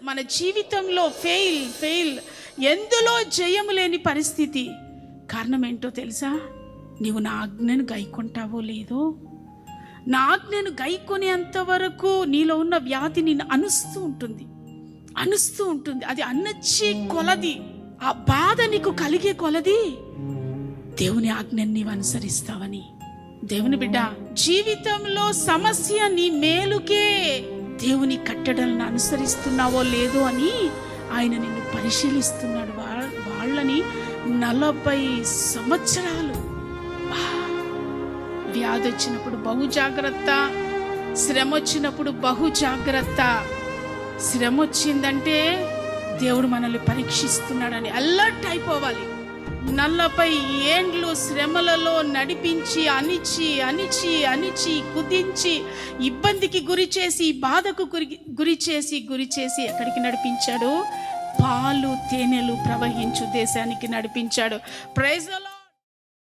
మన జీవితంలో ఫెయిల్ ఎందులో జయము లేని పరిస్థితి కారణం ఏంటో తెలుసా? నీవు నా ఆజ్ఞను గైకొంటావో లేదో. నా ఆజ్ఞను గైకొనేంత వరకు నీలో ఉన్న వ్యాధి నిన్ను అణుస్తూ ఉంటుంది. అది అణచే కొలది, ఆ బాధ నీకు కలిగే కొలది దేవుని ఆజ్ఞని నీవు అనుసరిస్తావని. దేవుని బిడ్డ, జీవితంలో సమస్య నీ మేలుకే. దేవుని కట్టడలను అనుసరిస్తున్నావో లేదో అని ఆయన నిన్ను పరిశీలిస్తున్నాడు. వాళ్ళని 40 సంవత్సరాలు వ్యాధి వచ్చినప్పుడు బహు జాగ్రత్త, శ్రమ వచ్చినప్పుడు బహు జాగ్రత్త. శ్రమ వచ్చిందంటే దేవుడు మనల్ని పరీక్షిస్తున్నాడని అలర్ట్ అయిపోవాలి. 40 ఏండ్లు శ్రమలలో నడిపించి అణిచి కుదించి ఇబ్బందికి గురి చేసి బాధకు గురి చేసి ఎక్కడికి నడిపించాడు? పాలు తేనెలు ప్రవహించు దేశానికి నడిపించాడు. Praise the lord.